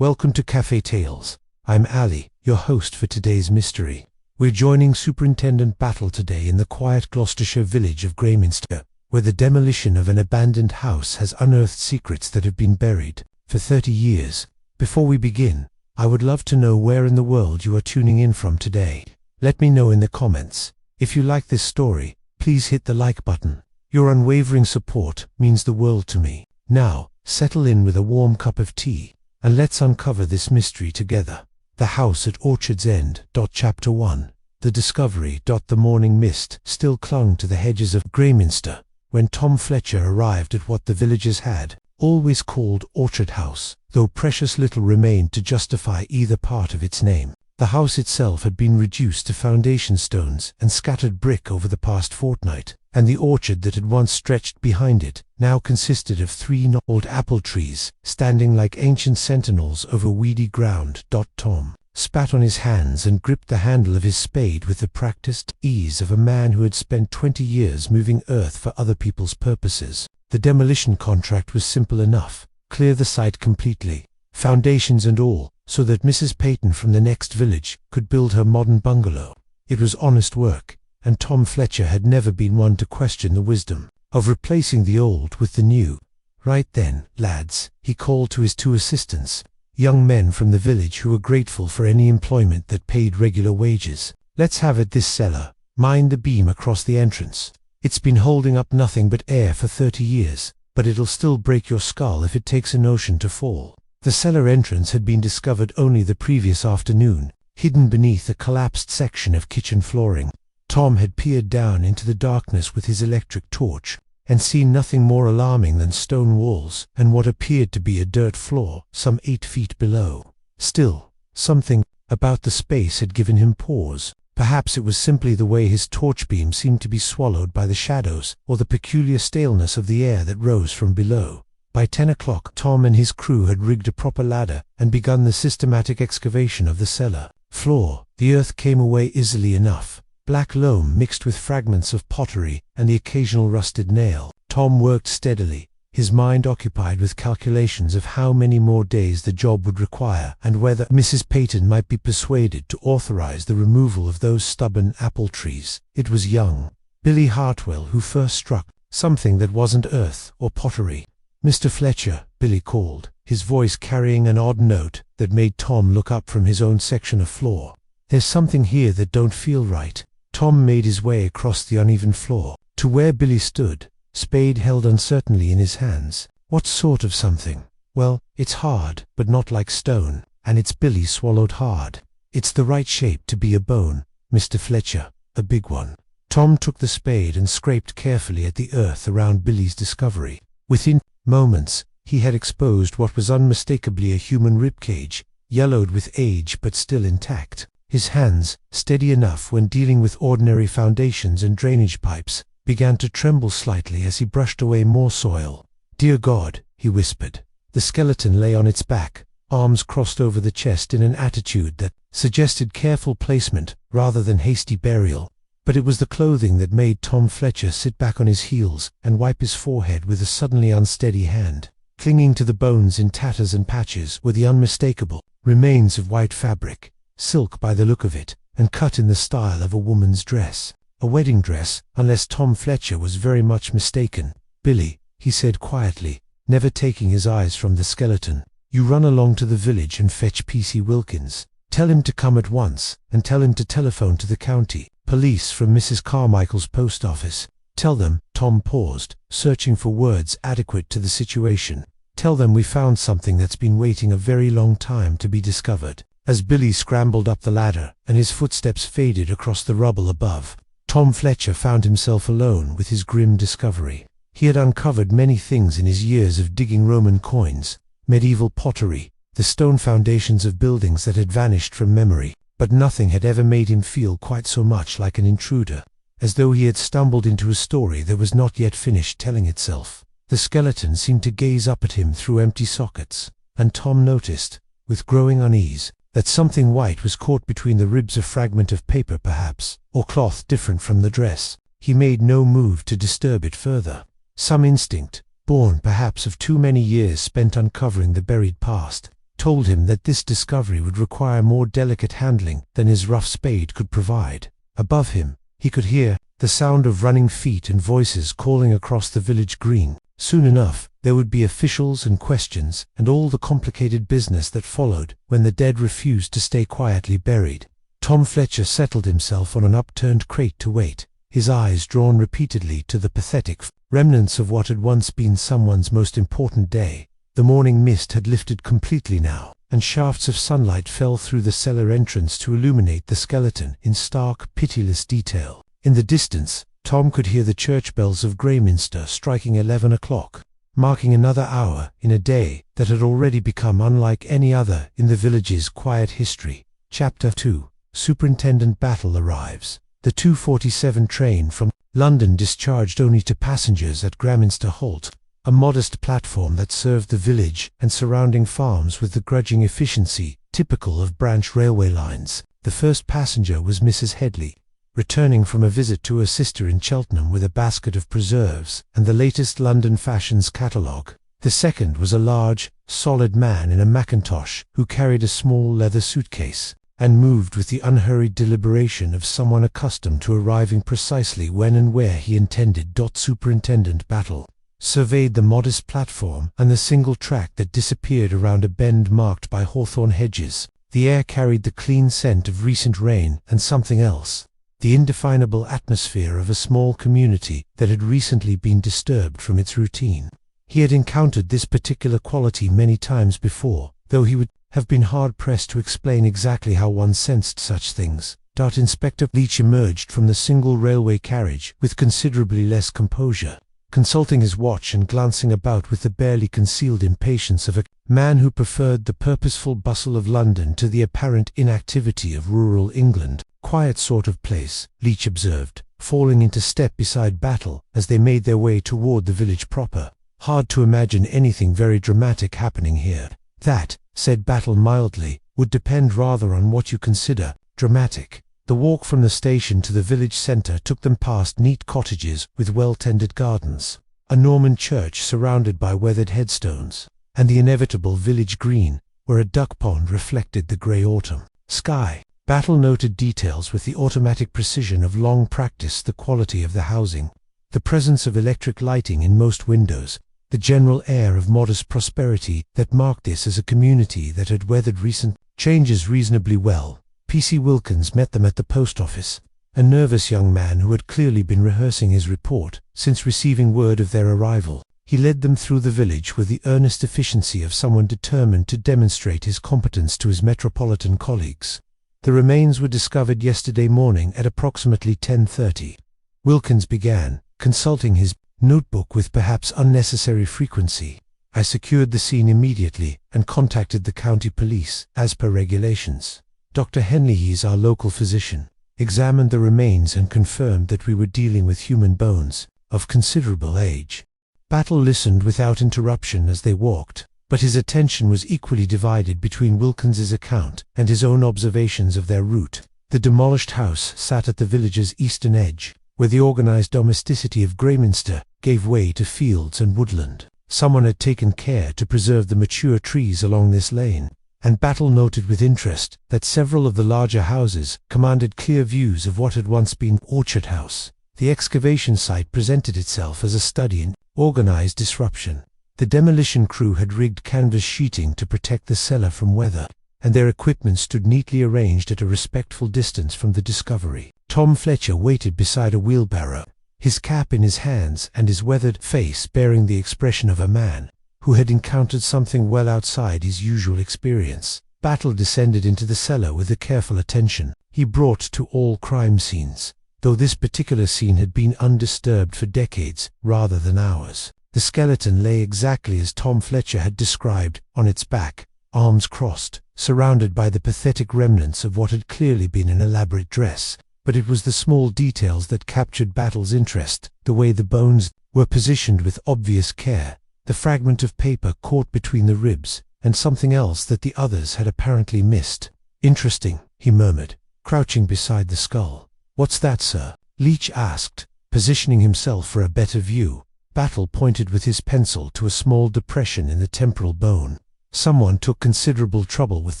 Welcome to Cafe Tales. I'm Ali, your host for today's mystery. We're joining Superintendent Battle today in the quiet Gloucestershire village of Greyminster, where the demolition of an abandoned house has unearthed secrets that have been buried for 30 years. Before we begin, I would love to know where in the world you are tuning in from today. Let me know in the comments. If you like this story, please hit the like button. Your unwavering support means the world to me. Now, settle in with a warm cup of tea, and let's uncover this mystery together. The House at Orchard's End. Chapter 1. The Discovery. The morning mist still clung to the hedges of Greyminster when Tom Fletcher arrived at what the villagers had always called Orchard House, though precious little remained to justify either part of its name. The house itself had been reduced to foundation stones and scattered brick over the past fortnight, and the orchard that had once stretched behind it now consisted of 3 old apple trees standing like ancient sentinels over weedy ground. Tom spat on his hands and gripped the handle of his spade with the practiced ease of a man who had spent 20 years moving earth for other people's purposes. The demolition contract was simple enough: clear the site completely, foundations and all, so that Mrs. Peyton from the next village could build her modern bungalow. It was honest work, and Tom Fletcher had never been one to question the wisdom of replacing the old with the new. Right then, lads, he called to his 2 assistants, young men from the village who were grateful for any employment that paid regular wages. Let's have at this cellar. Mind the beam across the entrance. It's been holding up nothing but air for 30 years, but it'll still break your skull if it takes an ocean to fall. The cellar entrance had been discovered only the previous afternoon, hidden beneath a collapsed section of kitchen flooring. Tom had peered down into the darkness with his electric torch, and seen nothing more alarming than stone walls and what appeared to be a dirt floor some 8 feet below. Still, something about the space had given him pause. Perhaps it was simply the way his torch beam seemed to be swallowed by the shadows, or the peculiar staleness of the air that rose from below. By 10 o'clock, Tom and his crew had rigged a proper ladder and begun the systematic excavation of the cellar floor. The earth came away easily enough, black loam mixed with fragments of pottery and the occasional rusted nail. Tom worked steadily, his mind occupied with calculations of how many more days the job would require and whether Mrs. Peyton might be persuaded to authorize the removal of those stubborn apple trees. It was young Billy Hartwell who first struck something that wasn't earth or pottery. "Mr. Fletcher," Billy called, his voice carrying an odd note that made Tom look up from his own section of floor. "There's something here that don't feel right." Tom made his way across the uneven floor to where Billy stood, spade held uncertainly in his hands. "What sort of something?" "Well, it's hard, but not like stone, and it's—" Billy swallowed hard. "It's the right shape to be a bone, Mr. Fletcher, a big one." Tom took the spade and scraped carefully at the earth around Billy's discovery. Within moments, he had exposed what was unmistakably a human ribcage, yellowed with age but still intact. His hands, steady enough when dealing with ordinary foundations and drainage pipes, began to tremble slightly as he brushed away more soil. "Dear God," he whispered. The skeleton lay on its back, arms crossed over the chest in an attitude that suggested careful placement rather than hasty burial. But it was the clothing that made Tom Fletcher sit back on his heels and wipe his forehead with a suddenly unsteady hand. Clinging to the bones in tatters and patches were the unmistakable remains of white fabric, silk by the look of it, and cut in the style of a woman's dress. A wedding dress, unless Tom Fletcher was very much mistaken. "Billy," he said quietly, never taking his eyes from the skeleton, "you run along to the village and fetch P.C. Wilkins. Tell him to come at once, and tell him to telephone to the county police from Mrs. Carmichael's post office. Tell them—" Tom paused, searching for words adequate to the situation. "Tell them we found something that's been waiting a very long time to be discovered." As Billy scrambled up the ladder and his footsteps faded across the rubble above, Tom Fletcher found himself alone with his grim discovery. He had uncovered many things in his years of digging: Roman coins, medieval pottery, the stone foundations of buildings that had vanished from memory, but nothing had ever made him feel quite so much like an intruder, as though he had stumbled into a story that was not yet finished telling itself. The skeleton seemed to gaze up at him through empty sockets, and Tom noticed, with growing unease, that something white was caught between the ribs, a fragment of paper perhaps, or cloth different from the dress. He made no move to disturb it further. Some instinct, born perhaps of too many years spent uncovering the buried past, told him that this discovery would require more delicate handling than his rough spade could provide. Above him, he could hear the sound of running feet and voices calling across the village green. Soon enough, there would be officials and questions and all the complicated business that followed when the dead refused to stay quietly buried. Tom Fletcher settled himself on an upturned crate to wait, his eyes drawn repeatedly to the pathetic remnants of what had once been someone's most important day. The morning mist had lifted completely now, and shafts of sunlight fell through the cellar entrance to illuminate the skeleton in stark, pitiless detail. In the distance, Tom could hear the church bells of Greyminster striking 11 o'clock, marking another hour in a day that had already become unlike any other in the village's quiet history. Chapter 2. Superintendent Battle arrives. The 2:47 train from London discharged only to passengers at Greyminster Halt, a modest platform that served the village and surrounding farms with the grudging efficiency typical of branch railway lines. The first passenger was Mrs. Headley, returning from a visit to her sister in Cheltenham with a basket of preserves and the latest London fashions catalogue. The second was a large, solid man in a mackintosh who carried a small leather suitcase and moved with the unhurried deliberation of someone accustomed to arriving precisely when and where he intended. Superintendent Battle surveyed the modest platform and the single track that disappeared around a bend marked by hawthorn hedges. The air carried the clean scent of recent rain and something else, the indefinable atmosphere of a small community that had recently been disturbed from its routine. He had encountered this particular quality many times before, though he would have been hard-pressed to explain exactly how one sensed such things. Inspector Leach emerged from the single railway carriage with considerably less composure, consulting his watch and glancing about with the barely concealed impatience of a man who preferred the purposeful bustle of London to the apparent inactivity of rural England. Quiet sort of place, Leach observed, falling into step beside Battle as they made their way toward the village proper. Hard to imagine anything very dramatic happening here. That, said Battle mildly, would depend rather on what you consider dramatic. The walk from the station to the village centre took them past neat cottages with well-tended gardens, a Norman church surrounded by weathered headstones, and the inevitable village green, where a duck pond reflected the grey autumn sky. Battle noted details with the automatic precision of long practice: the quality of the housing, the presence of electric lighting in most windows, the general air of modest prosperity that marked this as a community that had weathered recent changes reasonably well. P.C. Wilkins met them at the post office, a nervous young man who had clearly been rehearsing his report since receiving word of their arrival. He led them through the village with the earnest efficiency of someone determined to demonstrate his competence to his metropolitan colleagues. The remains were discovered yesterday morning at approximately 10:30. Wilkins began, consulting his notebook with perhaps unnecessary frequency. I secured the scene immediately and contacted the county police, as per regulations. Dr. Henley, our local physician, examined the remains and confirmed that we were dealing with human bones, of considerable age. Battle listened without interruption as they walked, but his attention was equally divided between Wilkins's account and his own observations of their route. The demolished house sat at the village's eastern edge, where the organized domesticity of Greyminster gave way to fields and woodland. Someone had taken care to preserve the mature trees along this lane, and Battle noted with interest that several of the larger houses commanded clear views of what had once been Orchard House. The excavation site presented itself as a study in organized disruption. The demolition crew had rigged canvas sheeting to protect the cellar from weather, and their equipment stood neatly arranged at a respectful distance from the discovery. Tom Fletcher waited beside a wheelbarrow, his cap in his hands and his weathered face bearing the expression of a man who had encountered something well outside his usual experience. Battle descended into the cellar with a careful attention he brought to all crime scenes, though this particular scene had been undisturbed for decades rather than hours. The skeleton lay exactly as Tom Fletcher had described, on its back, arms crossed, surrounded by the pathetic remnants of what had clearly been an elaborate dress. But it was the small details that captured Battle's interest, the way the bones were positioned with obvious care, the fragment of paper caught between the ribs, and something else that the others had apparently missed. "Interesting," he murmured, crouching beside the skull. "What's that, sir?" Leach asked, positioning himself for a better view. Battle pointed with his pencil to a small depression in the temporal bone. Someone took considerable trouble with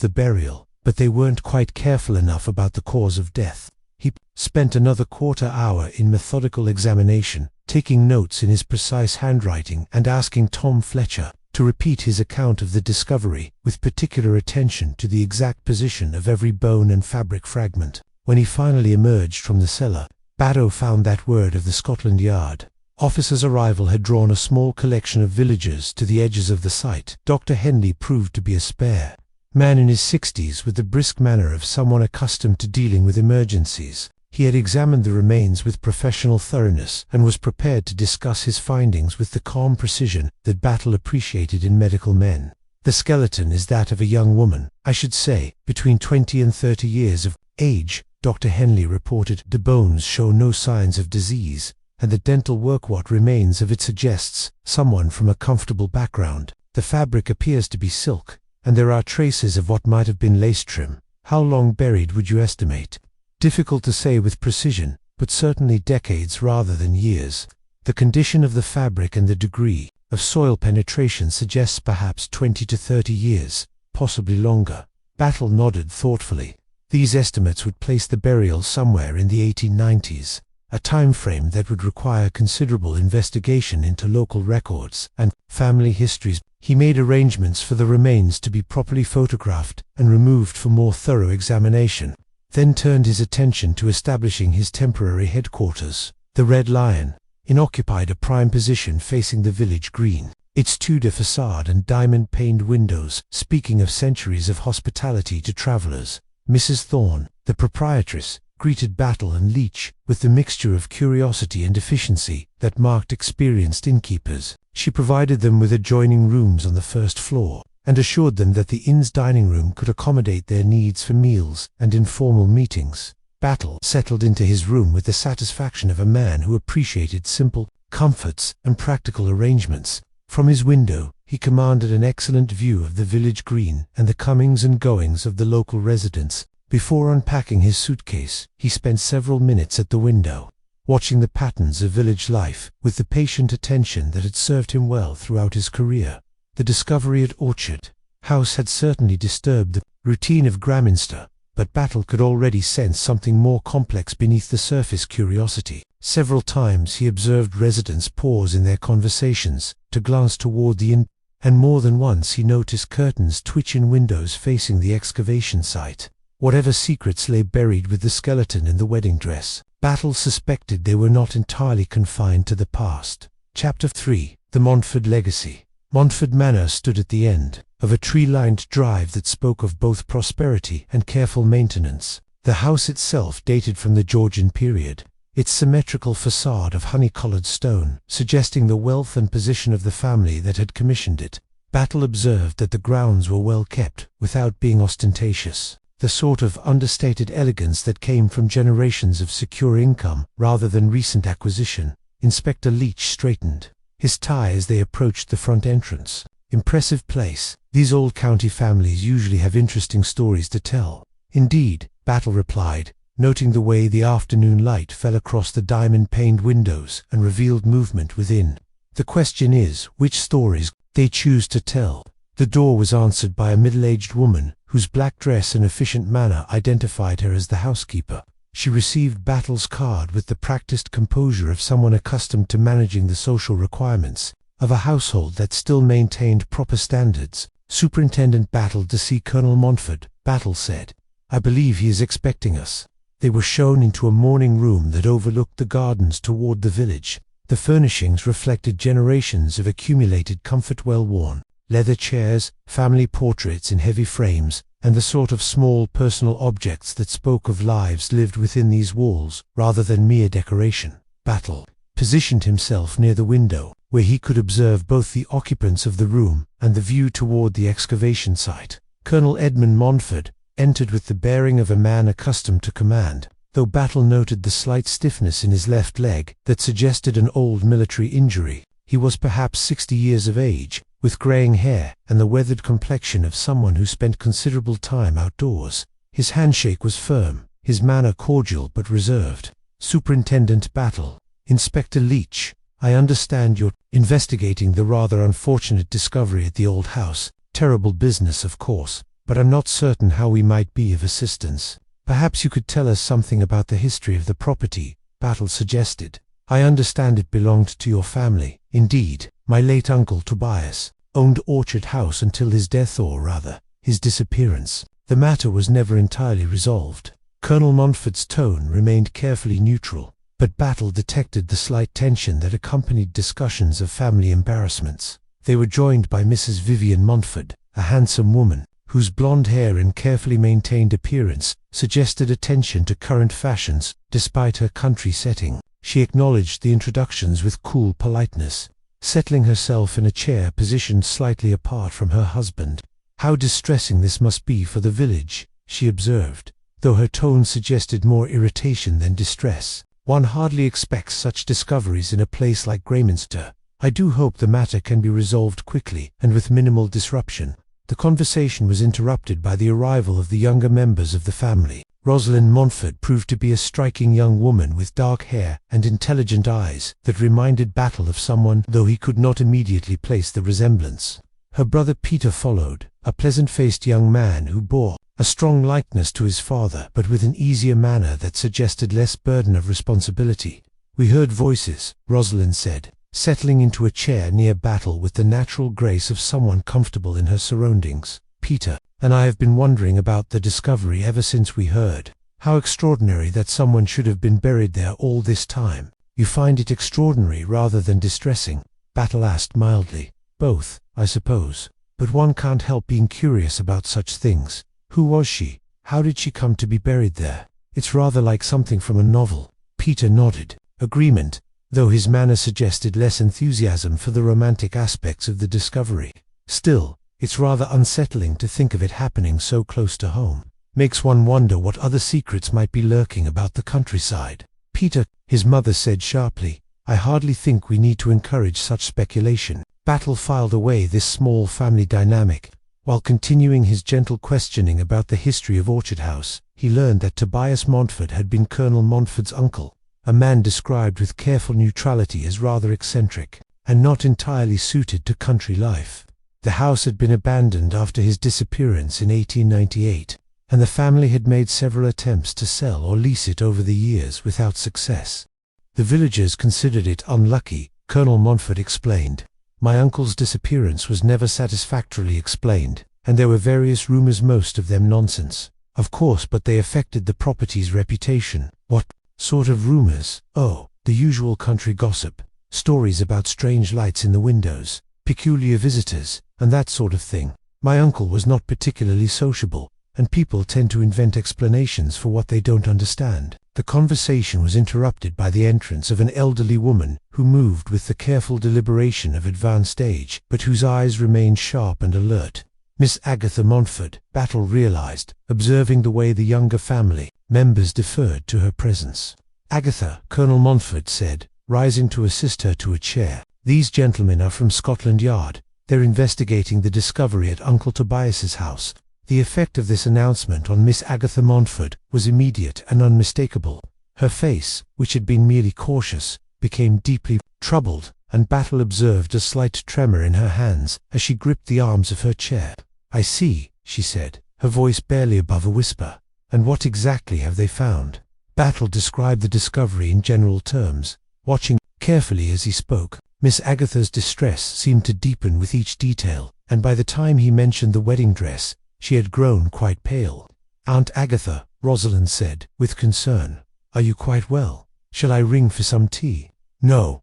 the burial, but they weren't quite careful enough about the cause of death. He spent another quarter-hour in methodical examination, taking notes in his precise handwriting and asking Tom Fletcher to repeat his account of the discovery, with particular attention to the exact position of every bone and fabric fragment. When he finally emerged from the cellar, Baddow found that word of the Scotland Yard. Officers' arrival had drawn a small collection of villagers to the edges of the site. Dr. Henley proved to be a spare man in his 60s with the brisk manner of someone accustomed to dealing with emergencies. He had examined the remains with professional thoroughness and was prepared to discuss his findings with the calm precision that Battle appreciated in medical men. The skeleton is that of a young woman, I should say, between 20 and 30 years of age, Dr. Henley reported. The bones show no signs of disease, and the dental work what remains of it suggests someone from a comfortable background. The fabric appears to be silk, and there are traces of what might have been lace trim. How long buried would you estimate? Difficult to say with precision, but certainly decades rather than years. The condition of the fabric and the degree of soil penetration suggests perhaps 20 to 30 years, possibly longer. Battle nodded thoughtfully. These estimates would place the burial somewhere in the 1890s, a time frame that would require considerable investigation into local records and family histories. He made arrangements for the remains to be properly photographed and removed for more thorough examination, then turned his attention to establishing his temporary headquarters. The Red Lion occupied a prime position facing the village green. Its Tudor facade and diamond-paned windows, speaking of centuries of hospitality to travellers. Mrs. Thorne, the proprietress, greeted Battle and Leach with the mixture of curiosity and efficiency that marked experienced innkeepers. She provided them with adjoining rooms on the first floor, and assured them that the inn's dining room could accommodate their needs for meals and informal meetings. Battle settled into his room with the satisfaction of a man who appreciated simple comforts and practical arrangements. From his window, he commanded an excellent view of the village green and the comings and goings of the local residents. Before unpacking his suitcase, he spent several minutes at the window, watching the patterns of village life with the patient attention that had served him well throughout his career. The discovery at Orchard House had certainly disturbed the routine of Graminster, but Battle could already sense something more complex beneath the surface curiosity. Several times he observed residents pause in their conversations to glance toward the inn, and more than once he noticed curtains twitch in windows facing the excavation site. Whatever secrets lay buried with the skeleton in the wedding dress, Battle suspected they were not entirely confined to the past. Chapter 3. The Montford Legacy. Montford Manor stood at the end of a tree-lined drive that spoke of both prosperity and careful maintenance. The house itself dated from the Georgian period, its symmetrical facade of honey-coloured stone suggesting the wealth and position of the family that had commissioned it. Battle observed that the grounds were well kept, without being ostentatious, the sort of understated elegance that came from generations of secure income rather than recent acquisition. Inspector Leach straightened his tie as they approached the front entrance. Impressive place. These old county families usually have interesting stories to tell. Indeed, Battle replied, noting the way the afternoon light fell across the diamond-paned windows and revealed movement within. The question is, which stories they choose to tell. The door was answered by a middle-aged woman, whose black dress and efficient manner identified her as the housekeeper. She received Battle's card with the practiced composure of someone accustomed to managing the social requirements of a household that still maintained proper standards. Superintendent Battle to see Colonel Montford, Battle said. I believe he is expecting us. They were shown into a morning room that overlooked the gardens toward the village. The furnishings reflected generations of accumulated comfort, well-worn leather chairs, family portraits in heavy frames, and the sort of small personal objects that spoke of lives lived within these walls rather than mere decoration. Battle positioned himself near the window, where he could observe both the occupants of the room and the view toward the excavation site. Colonel Edmund Montford entered with the bearing of a man accustomed to command, though Battle noted the slight stiffness in his left leg that suggested an old military injury. He was perhaps 60 years of age, with greying hair and the weathered complexion of someone who spent considerable time outdoors. His handshake was firm, his manner cordial but reserved. Superintendent Battle. Inspector Leach, I understand you're investigating the rather unfortunate discovery at the old house. Terrible business, of course, but I'm not certain how we might be of assistance. Perhaps you could tell us something about the history of the property, Battle suggested. I understand it belonged to your family. Indeed, my late uncle Tobias owned Orchard House until his death, or rather, his disappearance. The matter was never entirely resolved. Colonel Montford's tone remained carefully neutral, but Battle detected the slight tension that accompanied discussions of family embarrassments. They were joined by Mrs. Vivian Montford, a handsome woman, whose blonde hair and carefully maintained appearance suggested attention to current fashions despite her country setting. She acknowledged the introductions with cool politeness, settling herself in a chair positioned slightly apart from her husband. "How distressing this must be for the village," she observed, though her tone suggested more irritation than distress. "One hardly expects such discoveries in a place like Greyminster. I do hope the matter can be resolved quickly and with minimal disruption." The conversation was interrupted by the arrival of the younger members of the family. Rosalind Montford proved to be a striking young woman with dark hair and intelligent eyes that reminded Battle of someone, though he could not immediately place the resemblance. Her brother Peter followed, a pleasant-faced young man who bore a strong likeness to his father, but with an easier manner that suggested less burden of responsibility. "We heard voices," Rosalind said, settling into a chair near Battle with the natural grace of someone comfortable in her surroundings. "Peter and I have been wondering about the discovery ever since we heard. How extraordinary that someone should have been buried there all this time." "You find it extraordinary rather than distressing?" Battle asked mildly. "Both, I suppose. But one can't help being curious about such things. Who was she? How did she come to be buried there? It's rather like something from a novel." Peter nodded agreement, though his manner suggested less enthusiasm for the romantic aspects of the discovery. "Still, it's rather unsettling to think of it happening so close to home. Makes one wonder what other secrets might be lurking about the countryside." "Peter," his mother said sharply, "I hardly think we need to encourage such speculation." Battle filed away this small family dynamic. While continuing his gentle questioning about the history of Orchard House, he learned that Tobias Montford had been Colonel Montford's uncle, a man described with careful neutrality as rather eccentric, and not entirely suited to country life. The house had been abandoned after his disappearance in 1898, and the family had made several attempts to sell or lease it over the years without success. "The villagers considered it unlucky," Colonel Montford explained. "My uncle's disappearance was never satisfactorily explained, and there were various rumors, most of them nonsense. Of course, but they affected the property's reputation." "What sort of rumors?" "Oh, the usual country gossip. Stories about strange lights in the windows, peculiar visitors, and that sort of thing. My uncle was not particularly sociable, and people tend to invent explanations for what they don't understand." The conversation was interrupted by the entrance of an elderly woman who moved with the careful deliberation of advanced age, but whose eyes remained sharp and alert. Miss Agatha Montford, Battle realized, observing the way the younger family members deferred to her presence. "Agatha," Colonel Montford said, rising to assist her to a chair. "These gentlemen are from Scotland Yard. They're investigating the discovery at Uncle Tobias's house." The effect of this announcement on Miss Agatha Montford was immediate and unmistakable. Her face, which had been merely cautious, became deeply troubled, and Battle observed a slight tremor in her hands as she gripped the arms of her chair. "I see," she said, her voice barely above a whisper. "And what exactly have they found?" Battle described the discovery in general terms, watching carefully as he spoke. Miss Agatha's distress seemed to deepen with each detail, and by the time he mentioned the wedding dress, she had grown quite pale. "Aunt Agatha," Rosalind said, with concern, "are you quite well? Shall I ring for some tea?" No,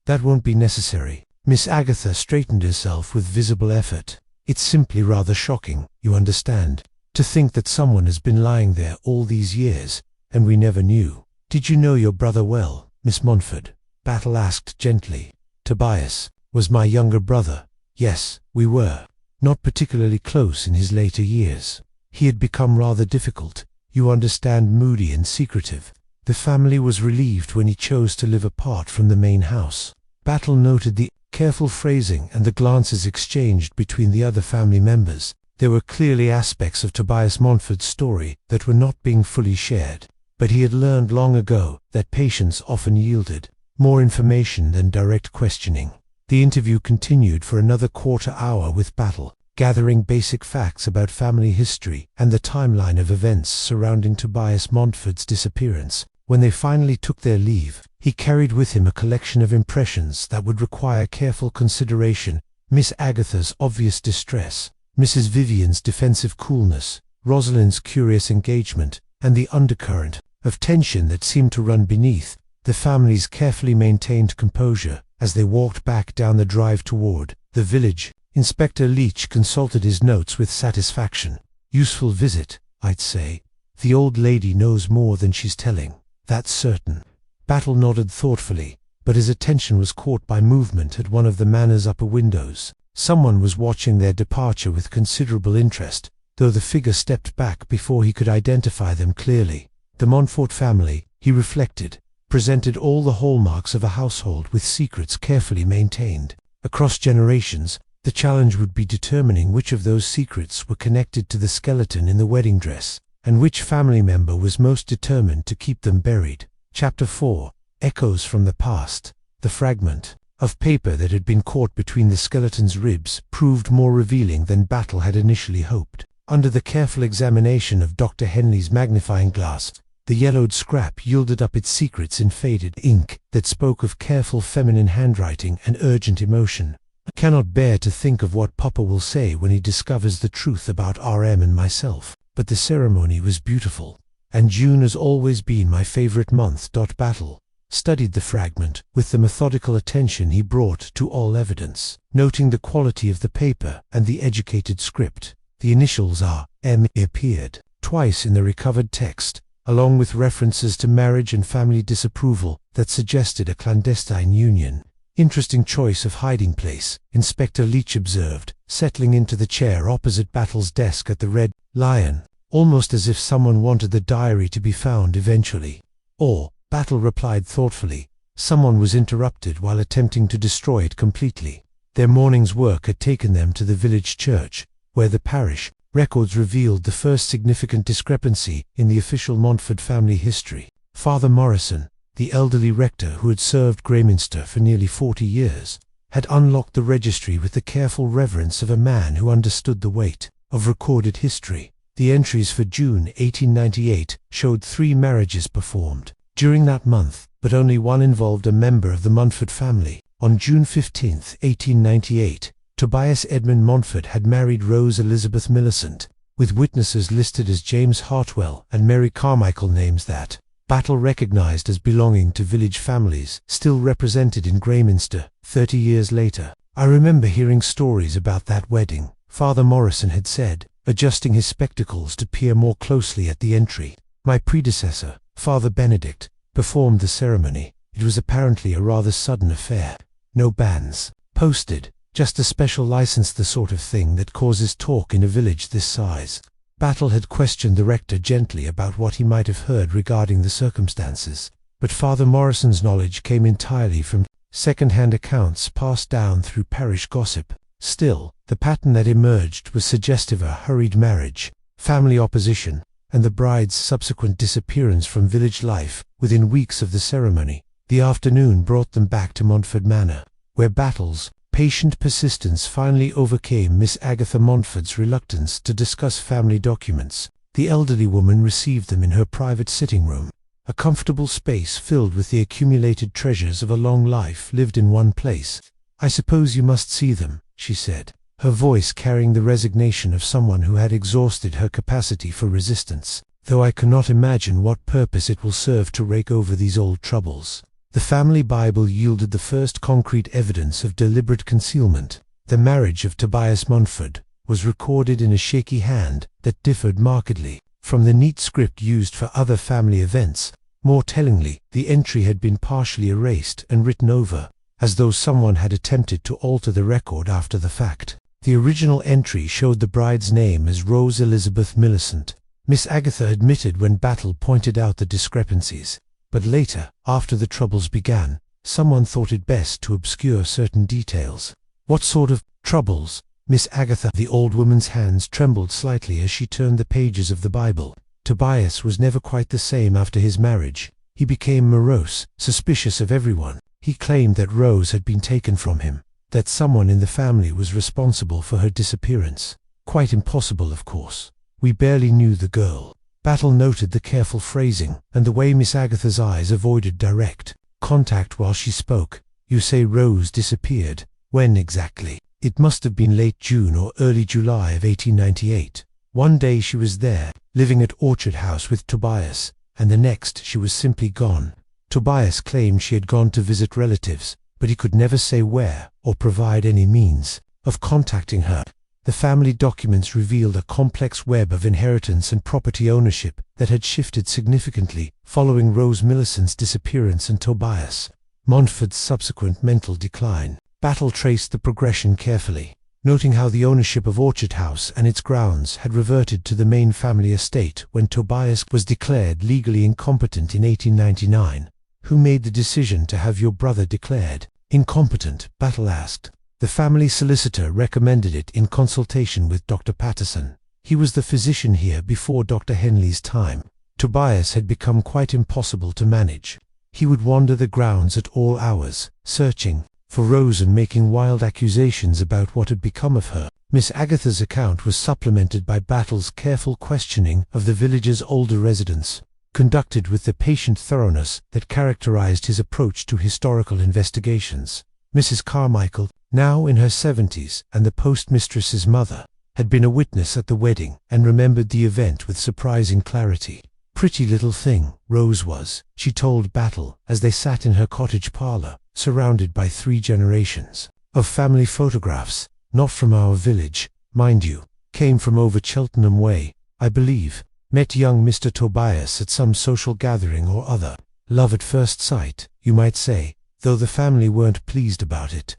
that won't be necessary." Miss Agatha straightened herself with visible effort. "It's simply rather shocking, you understand, to think that someone has been lying there all these years, and we never knew." "Did you know your brother well, Miss Montford?" Battle asked gently. "Tobias was my younger brother. Yes, we were. Not particularly close in his later years. He had become rather difficult, you understand, moody and secretive. The family was relieved when he chose to live apart from the main house." Battle noted the careful phrasing and the glances exchanged between the other family members. There were clearly aspects of Tobias Montford's story that were not being fully shared, but he had learned long ago that patience often yielded more information than direct questioning. The interview continued for another quarter hour with Battle, gathering basic facts about family history and the timeline of events surrounding Tobias Montford's disappearance. When they finally took their leave, he carried with him a collection of impressions that would require careful consideration: Miss Agatha's obvious distress, Mrs. Vivian's defensive coolness, Rosalind's curious engagement, and the undercurrent of tension that seemed to run beneath the family's carefully maintained composure. As they walked back down the drive toward the village, Inspector Leach consulted his notes with satisfaction. "Useful visit, I'd say. The old lady knows more than she's telling, that's certain." Battle nodded thoughtfully, but his attention was caught by movement at one of the manor's upper windows. Someone was watching their departure with considerable interest, though the figure stepped back before he could identify them clearly. The Montfort family, he reflected, presented all the hallmarks of a household with secrets carefully maintained. Across generations, the challenge would be determining which of those secrets were connected to the skeleton in the wedding dress, and which family member was most determined to keep them buried. Chapter 4. Echoes from the Past. The fragment of paper that had been caught between the skeleton's ribs proved more revealing than Battle had initially hoped. Under the careful examination of Dr. Henley's magnifying glass, the yellowed scrap yielded up its secrets in faded ink that spoke of careful feminine handwriting and urgent emotion. "I cannot bear to think of what Papa will say when he discovers the truth about RM and myself, but the ceremony was beautiful, and June has always been my favorite month." Battle studied the fragment with the methodical attention he brought to all evidence, noting the quality of the paper and the educated script. The initials R.M. appeared twice in the recovered text, along with references to marriage and family disapproval that suggested a clandestine union. "Interesting choice of hiding place," Inspector Leach observed, settling into the chair opposite Battle's desk at the Red Lion, almost as if someone wanted the diary to be found eventually. Or, Battle replied thoughtfully, someone was interrupted while attempting to destroy it completely. Their morning's work had taken them to the village church, where the parish records revealed the first significant discrepancy in the official Montfort family history. Father Morrison, the elderly rector who had served Greyminster for nearly 40 years, had unlocked the registry with the careful reverence of a man who understood the weight of recorded history. The entries for June 1898 showed 3 marriages performed during that month, but only one involved a member of the Montfort family. On June 15, 1898, Tobias Edmund Montfort had married Rose Elizabeth Millicent, with witnesses listed as James Hartwell and Mary Carmichael, names that Battle recognized as belonging to village families still represented in Greyminster 30 years later. "I remember hearing stories about that wedding," Father Morrison had said, adjusting his spectacles to peer more closely at the entry. "My predecessor, Father Benedict, performed the ceremony. It was apparently a rather sudden affair. No banns posted, just a special license, the sort of thing that causes talk in a village this size." Battle had questioned the rector gently about what he might have heard regarding the circumstances, but Father Morrison's knowledge came entirely from second-hand accounts passed down through parish gossip. Still, the pattern that emerged was suggestive of a hurried marriage, family opposition, and the bride's subsequent disappearance from village life within weeks of the ceremony. The afternoon brought them back to Montfort Manor, where Battle's patient persistence finally overcame Miss Agatha Montford's reluctance to discuss family documents. The elderly woman received them in her private sitting room, a comfortable space filled with the accumulated treasures of a long life lived in one place. "I suppose you must see them," she said, her voice carrying the resignation of someone who had exhausted her capacity for resistance, "though I cannot imagine what purpose it will serve to rake over these old troubles." The family Bible yielded the first concrete evidence of deliberate concealment. The marriage of Tobias Montfort was recorded in a shaky hand that differed markedly from the neat script used for other family events. More tellingly, the entry had been partially erased and written over, as though someone had attempted to alter the record after the fact. The original entry showed the bride's name as Rose Elizabeth Millicent. Miss Agatha admitted when Battle pointed out the discrepancies, but later, after the troubles began, someone thought it best to obscure certain details. "What sort of troubles, Miss Agatha?" The old woman's hands trembled slightly as she turned the pages of the Bible. "Tobias was never quite the same after his marriage. He became morose, suspicious of everyone. He claimed that Rose had been taken from him, that someone in the family was responsible for her disappearance. Quite impossible, of course. We barely knew the girl. Battle noted the careful phrasing and the way Miss Agatha's eyes avoided direct contact while she spoke. You say Rose disappeared. When exactly? It must have been late June or early July of 1898. One day she was there, living at Orchard House with Tobias, and the next she was simply gone. Tobias claimed she had gone to visit relatives, but he could never say where or provide any means of contacting her. The family documents revealed a complex web of inheritance and property ownership that had shifted significantly following Rose Millicent's disappearance and Tobias Montford's subsequent mental decline. Battle traced the progression carefully, noting how the ownership of Orchard House and its grounds had reverted to the main family estate when Tobias was declared legally incompetent in 1899. Who made the decision to have your brother declared incompetent? Battle asked. The family solicitor recommended it in consultation with Dr. Patterson. He was the physician here before Dr. Henley's time. Tobias had become quite impossible to manage. He would wander the grounds at all hours, searching for Rose and making wild accusations about what had become of her. Miss Agatha's account was supplemented by Battle's careful questioning of the village's older residents, conducted with the patient thoroughness that characterized his approach to historical investigations. Mrs. Carmichael, now in her 70s and the postmistress's mother, had been a witness at the wedding and remembered the event with surprising clarity. Pretty little thing, Rose was, she told Battle as they sat in her cottage parlor, surrounded by 3 generations of family photographs, not from our village, mind you, came from over Cheltenham way, I believe, met young Mr. Tobias at some social gathering or other. Love at first sight, you might say, though the family weren't pleased about it.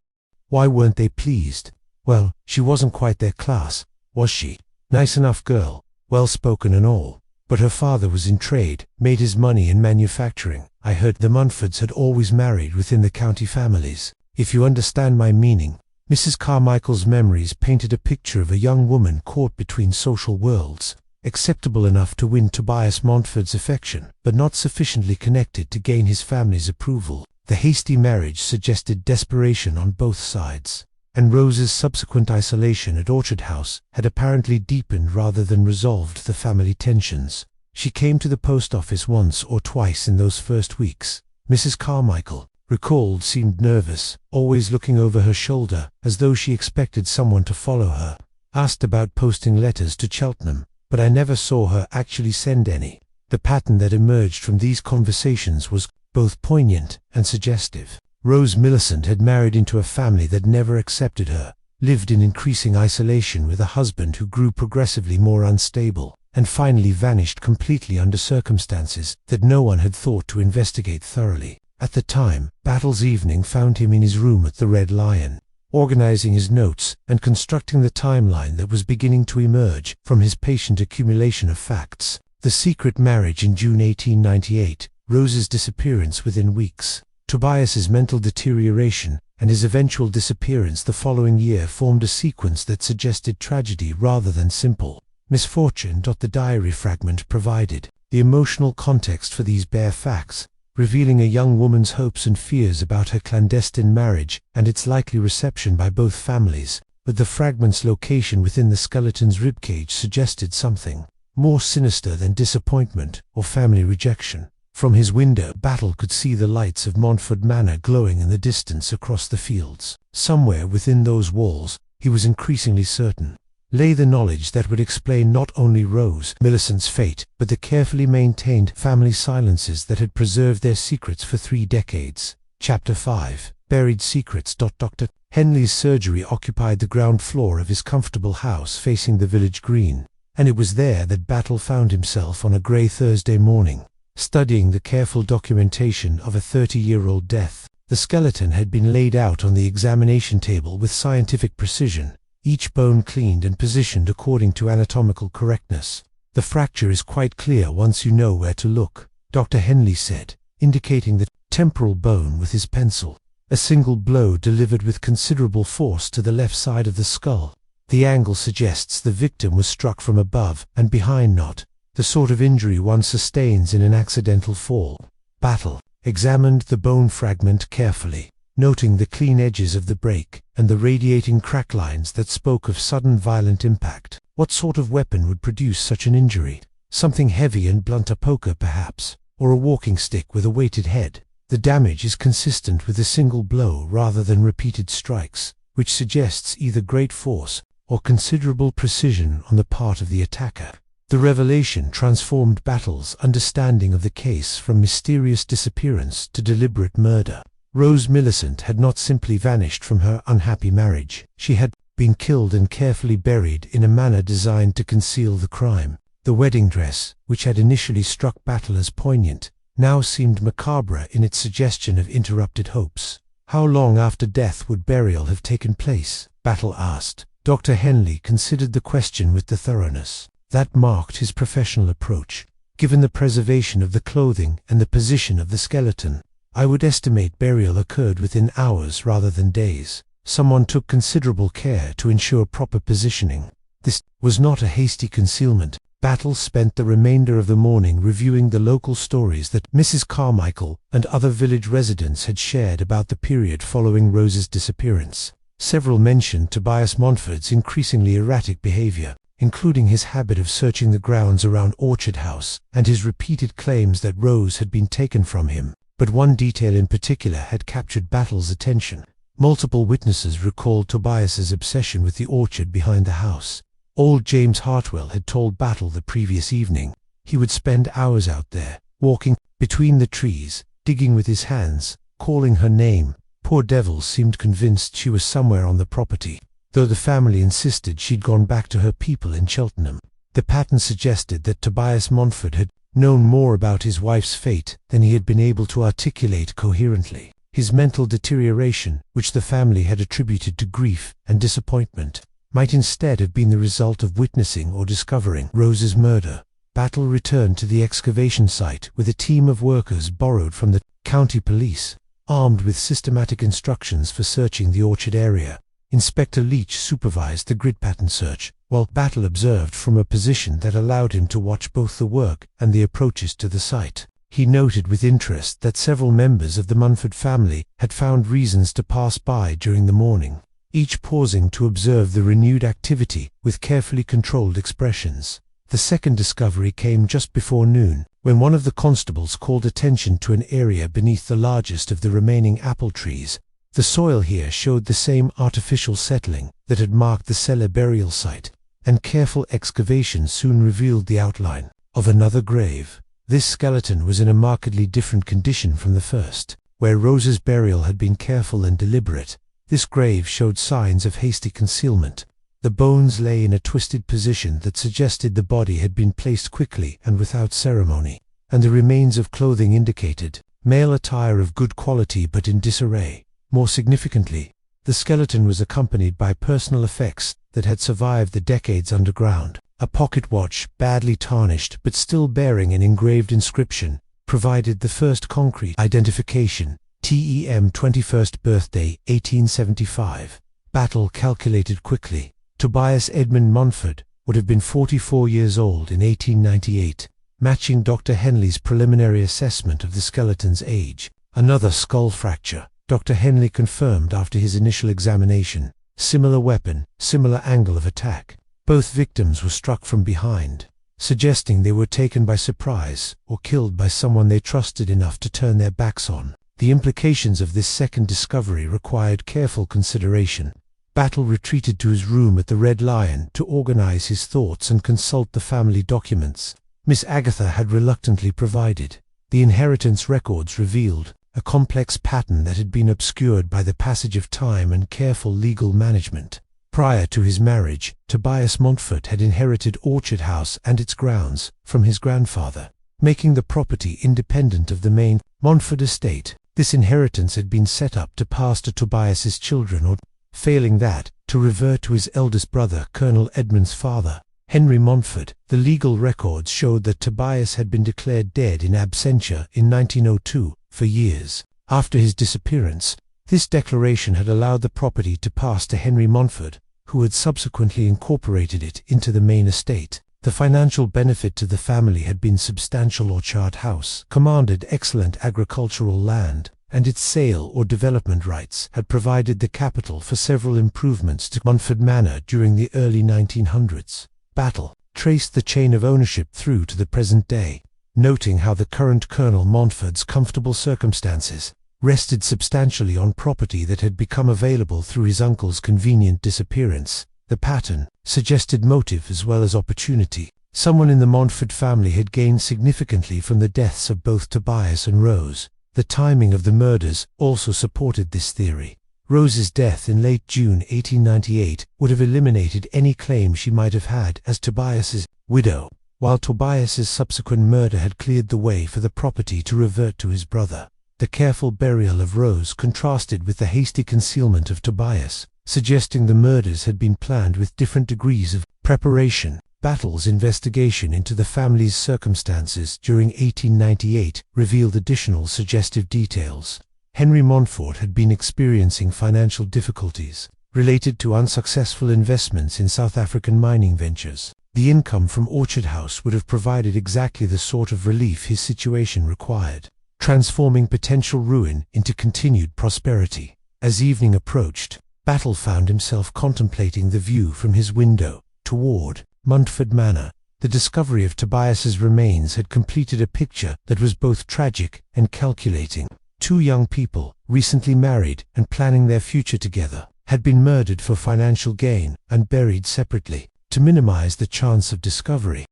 Why weren't they pleased? Well, she wasn't quite their class, was she? Nice enough girl, well-spoken and all, but her father was in trade, made his money in manufacturing. I heard the Montfords had always married within the county families, if you understand my meaning. Mrs. Carmichael's memories painted a picture of a young woman caught between social worlds, acceptable enough to win Tobias Montford's affection, but not sufficiently connected to gain his family's approval. The hasty marriage suggested desperation on both sides, and Rose's subsequent isolation at Orchard House had apparently deepened rather than resolved the family tensions. She came to the post office once or twice in those first weeks. Mrs. Carmichael recalled seemed nervous, always looking over her shoulder as though she expected someone to follow her. Asked about posting letters to Cheltenham, but I never saw her actually send any. The pattern that emerged from these conversations was both poignant and suggestive. Rose Millicent had married into a family that never accepted her, lived in increasing isolation with a husband who grew progressively more unstable, and finally vanished completely under circumstances that no one had thought to investigate thoroughly. At the time, Battle's evening found him in his room at the Red Lion, organizing his notes and constructing the timeline that was beginning to emerge from his patient accumulation of facts. The secret marriage in June 1898, Rose's disappearance within weeks, Tobias's mental deterioration, and his eventual disappearance the following year formed a sequence that suggested tragedy rather than simple misfortune. The diary fragment provided the emotional context for these bare facts, revealing a young woman's hopes and fears about her clandestine marriage and its likely reception by both families, but the fragment's location within the skeleton's ribcage suggested something more sinister than disappointment or family rejection. From his window, Battle could see the lights of Montford Manor glowing in the distance across the fields. Somewhere within those walls, he was increasingly certain, lay the knowledge that would explain not only Rose Millicent's fate, but the carefully maintained family silences that had preserved their secrets for 3 decades. Chapter 5. Buried Secrets. Dr. Henley's surgery occupied the ground floor of his comfortable house facing the village green, and it was there that Battle found himself on a grey Thursday morning, studying the careful documentation of a 30-year-old death. The skeleton had been laid out on the examination table with scientific precision, each bone cleaned and positioned according to anatomical correctness. The fracture is quite clear once you know where to look, Dr. Henley said, indicating the temporal bone with his pencil. A single blow delivered with considerable force to the left side of the skull. The angle suggests the victim was struck from above and behind, not the sort of injury one sustains in an accidental fall. Battle examined the bone fragment carefully. noting the clean edges of the break and the radiating crack lines that spoke of sudden violent impact. What sort of weapon would produce such an injury? Something heavy and blunt, a poker perhaps, or a walking stick with a weighted head. The damage is consistent with a single blow rather than repeated strikes, which suggests either great force or considerable precision on the part of the attacker. The revelation transformed Battle's understanding of the case from mysterious disappearance to deliberate murder. Rose Millicent had not simply vanished from her unhappy marriage. She had been killed and carefully buried in a manner designed to conceal the crime. The wedding dress, which had initially struck Battle as poignant, now seemed macabre in its suggestion of interrupted hopes. How long after death would burial have taken place? Battle asked. Dr. Henley considered the question with the thoroughness that marked his professional approach. Given the preservation of the clothing and the position of the skeleton, I would estimate burial occurred within hours rather than days. Someone took considerable care to ensure proper positioning. This was not a hasty concealment. Battle spent the remainder of the morning reviewing the local stories that Mrs. Carmichael and other village residents had shared about the period following Rose's disappearance. Several mentioned Tobias Montford's increasingly erratic behavior, including his habit of searching the grounds around Orchard House and his repeated claims that Rose had been taken from him. But one detail in particular had captured Battle's attention. Multiple witnesses recalled Tobias's obsession with the orchard behind the house. Old James Hartwell had told Battle the previous evening he would spend hours out there, walking between the trees, digging with his hands, calling her name. Poor devil seemed convinced she was somewhere on the property, though the family insisted she'd gone back to her people in Cheltenham. The pattern suggested that Tobias Montford had known more about his wife's fate than he had been able to articulate coherently. His mental deterioration, which the family had attributed to grief and disappointment, might instead have been the result of witnessing or discovering Rose's murder. Battle returned to the excavation site with a team of workers borrowed from the county police, armed with systematic instructions for searching the orchard area. Inspector Leach supervised the grid pattern search, while Battle observed from a position that allowed him to watch both the work and the approaches to the site. He noted with interest that several members of the Montford family had found reasons to pass by during the morning, each pausing to observe the renewed activity with carefully controlled expressions. The second discovery came just before noon, when one of the constables called attention to an area beneath the largest of the remaining apple trees. The soil here showed the same artificial settling that had marked the cellar burial site, and careful excavation soon revealed the outline of another grave. This skeleton was in a markedly different condition from the first. Where Rose's burial had been careful and deliberate, this grave showed signs of hasty concealment. The bones lay in a twisted position that suggested the body had been placed quickly and without ceremony, and the remains of clothing indicated male attire of good quality but in disarray. More significantly, the skeleton was accompanied by personal effects that had survived the decades underground. A pocket watch, badly tarnished but still bearing an engraved inscription, provided the first concrete identification: TEM 21st birthday 1875. Battle calculated quickly. Tobias Edmund Montford would have been 44 years old in 1898, matching Dr. Henley's preliminary assessment of the skeleton's age. Another skull fracture, Dr. Henley confirmed after his initial examination. Similar weapon, similar angle of attack. Both victims were struck from behind, suggesting they were taken by surprise or killed by someone they trusted enough to turn their backs on. The implications of this second discovery required careful consideration. Battle retreated to his room at the Red Lion to organize his thoughts and consult the family documents Miss Agatha had reluctantly provided. The inheritance records revealed a complex pattern that had been obscured by the passage of time and careful legal management. Prior to his marriage, Tobias Montford had inherited Orchard House and its grounds from his grandfather, making the property independent of the main Montford estate. This inheritance had been set up to pass to Tobias's children, or, failing that, to revert to his eldest brother, Colonel Edmund's father, Henry Montford. The legal records showed that Tobias had been declared dead in absentia in 1902. For years after his disappearance, this declaration had allowed the property to pass to Henry Montford, who had subsequently incorporated it into the main estate. The financial benefit to the family had been substantial. Orchard House commanded excellent agricultural land, and its sale or development rights had provided the capital for several improvements to Montford Manor during the early 1900s. Battle traced the chain of ownership through to the present day, noting how the current Colonel Montford's comfortable circumstances rested substantially on property that had become available through his uncle's convenient disappearance. The pattern suggested motive as well as opportunity. Someone in the Montford family had gained significantly from the deaths of both Tobias and Rose. The timing of the murders also supported this theory. Rose's death in late June 1898 would have eliminated any claim she might have had as Tobias's widow, while Tobias's subsequent murder had cleared the way for the property to revert to his brother. The careful burial of Rose contrasted with the hasty concealment of Tobias, suggesting the murders had been planned with different degrees of preparation. Battle's investigation into the family's circumstances during 1898 revealed additional suggestive details. Henry Montfort had been experiencing financial difficulties related to unsuccessful investments in South African mining ventures. The income from Orchard House would have provided exactly the sort of relief his situation required, transforming potential ruin into continued prosperity. As evening approached, Battle found himself contemplating the view from his window toward Montford Manor. The discovery of Tobias's remains had completed a picture that was both tragic and calculating. Two young people, recently married and planning their future together, had been murdered for financial gain and buried separately, to minimize the chance of discovery.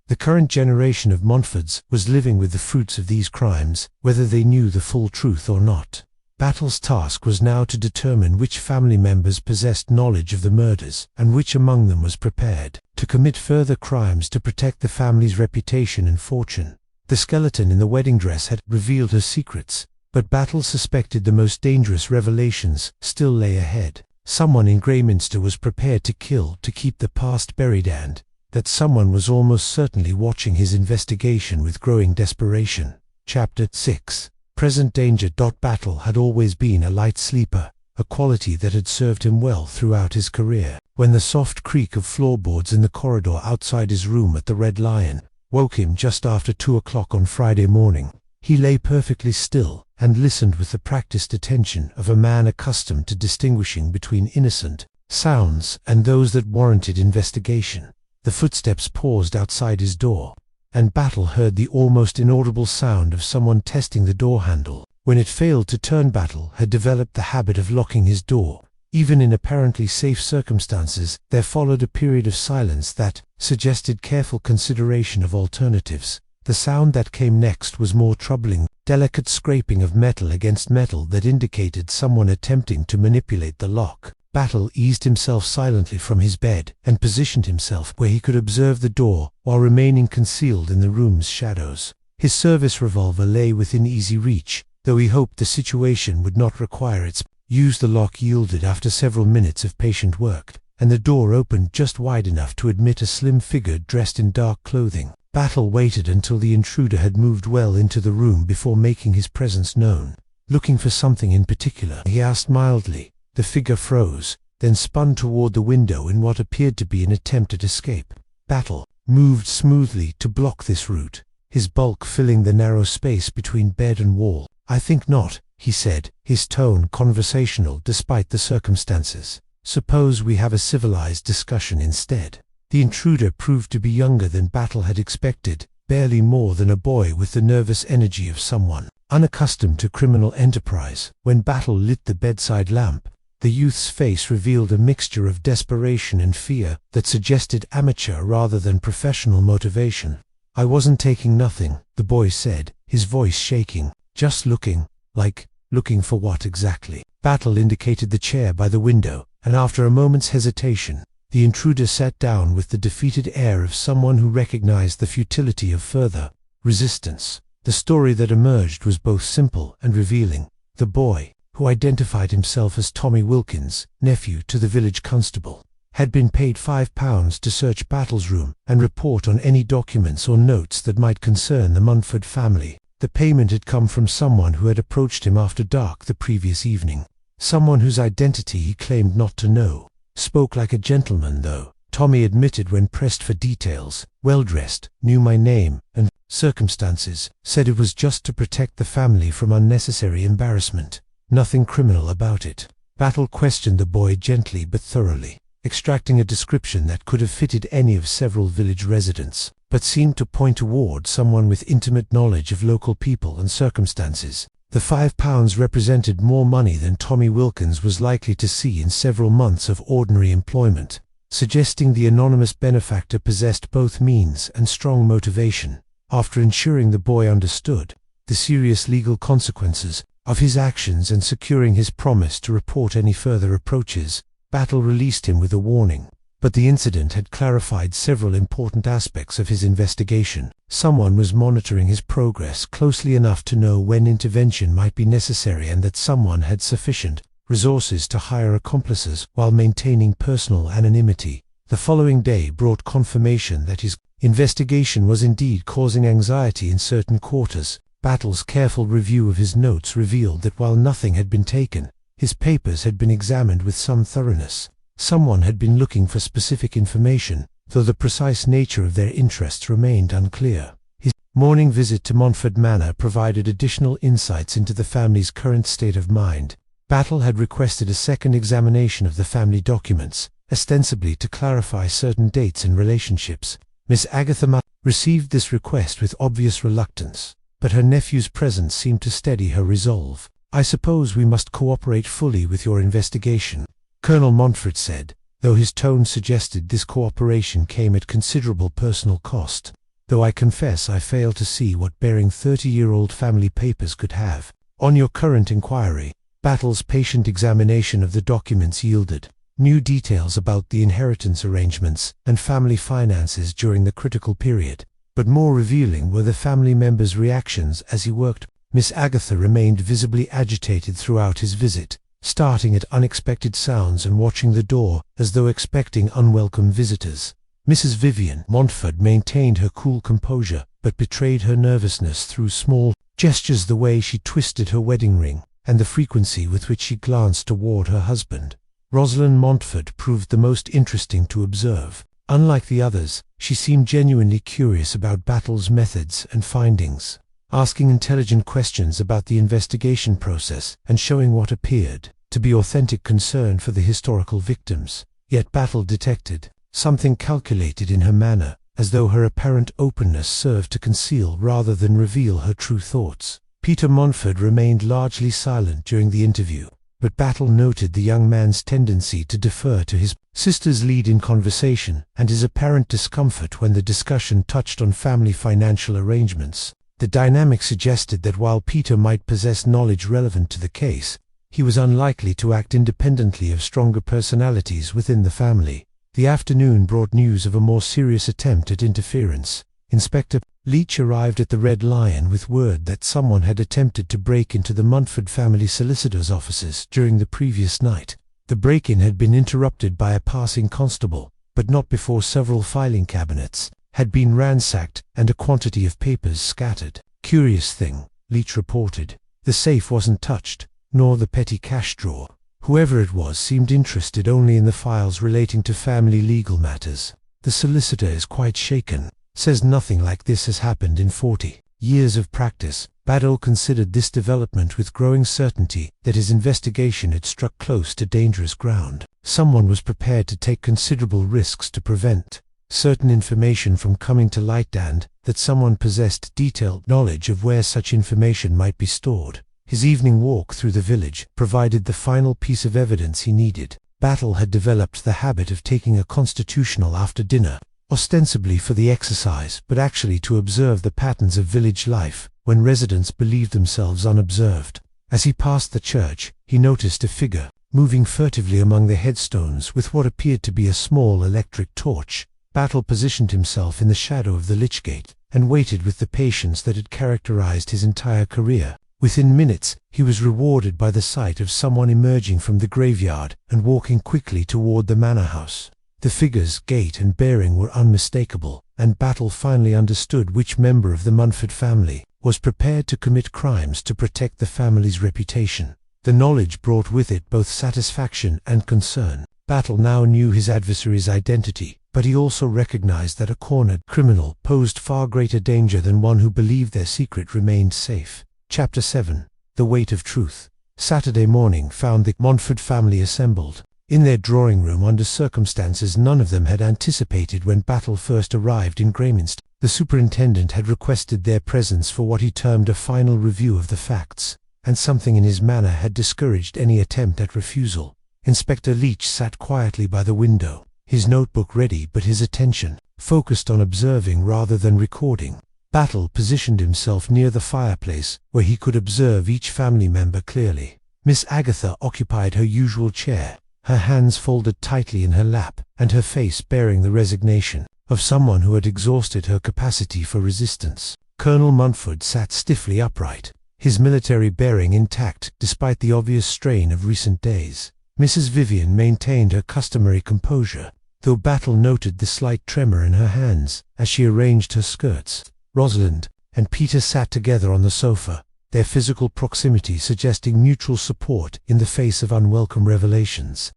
The current generation of Montfords was living with the fruits of these crimes, whether they knew the full truth or not. Battle's task was now to determine which family members possessed knowledge of the murders and which among them was prepared to commit further crimes to protect the family's reputation and fortune. The skeleton in the wedding dress had revealed her secrets, but Battle suspected the most dangerous revelations still lay ahead. Someone in Greyminster was prepared to kill to keep the past buried, and that someone was almost certainly watching his investigation with growing desperation. Chapter 6. Present danger. Battle had always been a light sleeper, a quality that had served him well throughout his career. When the soft creak of floorboards in the corridor outside his room at the Red Lion woke him just after 2 o'clock on Friday morning, he lay perfectly still and listened with the practiced attention of a man accustomed to distinguishing between innocent sounds and those that warranted investigation. The footsteps paused outside his door, and Battle heard the almost inaudible sound of someone testing the door handle. When it failed to turn, Battle had developed the habit of locking his door. Even in apparently safe circumstances, there followed a period of silence that suggested careful consideration of alternatives. The sound that came next was more troubling, delicate scraping of metal against metal that indicated someone attempting to manipulate the lock. Battle eased himself silently from his bed and positioned himself where he could observe the door while remaining concealed in the room's shadows. His service revolver lay within easy reach, though he hoped the situation would not require its use. The lock yielded after several minutes of patient work, and the door opened just wide enough to admit a slim figure dressed in dark clothing. Battle waited until the intruder had moved well into the room before making his presence known. Looking for something in particular, he asked mildly. The figure froze, then spun toward the window in what appeared to be an attempt at escape. Battle moved smoothly to block this route, his bulk filling the narrow space between bed and wall. "I think not," he said, his tone conversational despite the circumstances. "Suppose we have a civilized discussion instead." The intruder proved to be younger than Battle had expected, barely more than a boy, with the nervous energy of someone unaccustomed to criminal enterprise. When Battle lit the bedside lamp, the youth's face revealed a mixture of desperation and fear that suggested amateur rather than professional motivation. "I wasn't taking nothing," the boy said, his voice shaking. "Just looking." "Like, looking for what exactly?" Battle indicated the chair by the window, and after a moment's hesitation, the intruder sat down with the defeated air of someone who recognized the futility of further resistance. The story that emerged was both simple and revealing. The boy, who identified himself as Tommy Wilkins, nephew to the village constable, had been paid £5 to search Battle's room and report on any documents or notes that might concern the Montford family. The payment had come from someone who had approached him after dark the previous evening, someone whose identity he claimed not to know. "Spoke like a gentleman, though," Tommy admitted when pressed for details. "Well dressed, knew my name, and circumstances, said it was just to protect the family from unnecessary embarrassment. Nothing criminal about it. Battle questioned the boy gently but thoroughly, extracting a description that could have fitted any of several village residents, but seemed to point toward someone with intimate knowledge of local people and circumstances. The £5 represented more money than Tommy Wilkins was likely to see in several months of ordinary employment, suggesting the anonymous benefactor possessed both means and strong motivation. After ensuring the boy understood the serious legal consequences of his actions and securing his promise to report any further approaches, Battle released him with a warning. But the incident had clarified several important aspects of his investigation. Someone was monitoring his progress closely enough to know when intervention might be necessary, and that someone had sufficient resources to hire accomplices while maintaining personal anonymity. The following day brought confirmation that his investigation was indeed causing anxiety in certain quarters. Battle's careful review of his notes revealed that while nothing had been taken, his papers had been examined with some thoroughness. Someone had been looking for specific information, though the precise nature of their interests remained unclear. His morning visit to Montford Manor provided additional insights into the family's current state of mind. Battle had requested a second examination of the family documents, ostensibly to clarify certain dates and relationships. Miss Agatha received this request with obvious reluctance, but her nephew's presence seemed to steady her resolve. "I suppose we must cooperate fully with your investigation," Colonel Montfort said, though his tone suggested this cooperation came at considerable personal cost. "Though I confess I fail to see what bearing 30-year-old family papers could have on your current inquiry." Battle's patient examination of the documents yielded new details about the inheritance arrangements and family finances during the critical period, but more revealing were the family members' reactions as he worked. Miss Agatha remained visibly agitated throughout his visit, starting at unexpected sounds and watching the door as though expecting unwelcome visitors. Mrs. Vivian Montford maintained her cool composure, but betrayed her nervousness through small gestures, the way she twisted her wedding ring, and the frequency with which she glanced toward her husband. Rosalind Montford proved the most interesting to observe. Unlike the others, she seemed genuinely curious about Battle's methods and findings, asking intelligent questions about the investigation process and showing what appeared to be authentic concern for the historical victims. Yet Battle detected something calculated in her manner, as though her apparent openness served to conceal rather than reveal her true thoughts. Peter Montford remained largely silent during the interview, but Battle noted the young man's tendency to defer to his sister's lead in conversation, and his apparent discomfort when the discussion touched on family financial arrangements. The dynamic suggested that while Peter might possess knowledge relevant to the case, he was unlikely to act independently of stronger personalities within the family. The afternoon brought news of a more serious attempt at interference. Inspector Leach arrived at the Red Lion with word that someone had attempted to break into the Montford family solicitor's offices during the previous night. The break-in had been interrupted by a passing constable, but not before several filing cabinets had been ransacked and a quantity of papers scattered. "Curious thing," Leach reported. "The safe wasn't touched, nor the petty cash drawer. Whoever it was seemed interested only in the files relating to family legal matters. The solicitor is quite shaken. Says nothing like this has happened in 40 years of practice." Battle considered this development with growing certainty that his investigation had struck close to dangerous ground. Someone was prepared to take considerable risks to prevent certain information from coming to light, and that someone possessed detailed knowledge of where such information might be stored. His evening walk through the village provided the final piece of evidence he needed. Battle had developed the habit of taking a constitutional after dinner, ostensibly for the exercise, but actually to observe the patterns of village life when residents believed themselves unobserved. As he passed the church, he noticed a figure moving furtively among the headstones with what appeared to be a small electric torch. Battle positioned himself in the shadow of the lich gate and waited with the patience that had characterized his entire career. Within minutes, he was rewarded by the sight of someone emerging from the graveyard and walking quickly toward the manor house. The figure's gait and bearing were unmistakable, and Battle finally understood which member of the Montford family was prepared to commit crimes to protect the family's reputation. The knowledge brought with it both satisfaction and concern. Battle now knew his adversary's identity, but he also recognized that a cornered criminal posed far greater danger than one who believed their secret remained safe. Chapter 7. The Weight of Truth. Saturday morning found the Montford family assembled in their drawing room under circumstances none of them had anticipated when Battle first arrived in Greyminster. The superintendent had requested their presence for what he termed a final review of the facts, and something in his manner had discouraged any attempt at refusal. Inspector Leach sat quietly by the window, his notebook ready but his attention focused on observing rather than recording. Battle positioned himself near the fireplace where he could observe each family member clearly. Miss Agatha occupied her usual chair, her hands folded tightly in her lap, and her face bearing the resignation of someone who had exhausted her capacity for resistance. Colonel Montford sat stiffly upright, his military bearing intact despite the obvious strain of recent days. Mrs. Vivian maintained her customary composure, though Battle noted the slight tremor in her hands as she arranged her skirts. Rosalind and Peter sat together on the sofa, their physical proximity suggesting mutual support in the face of unwelcome revelations.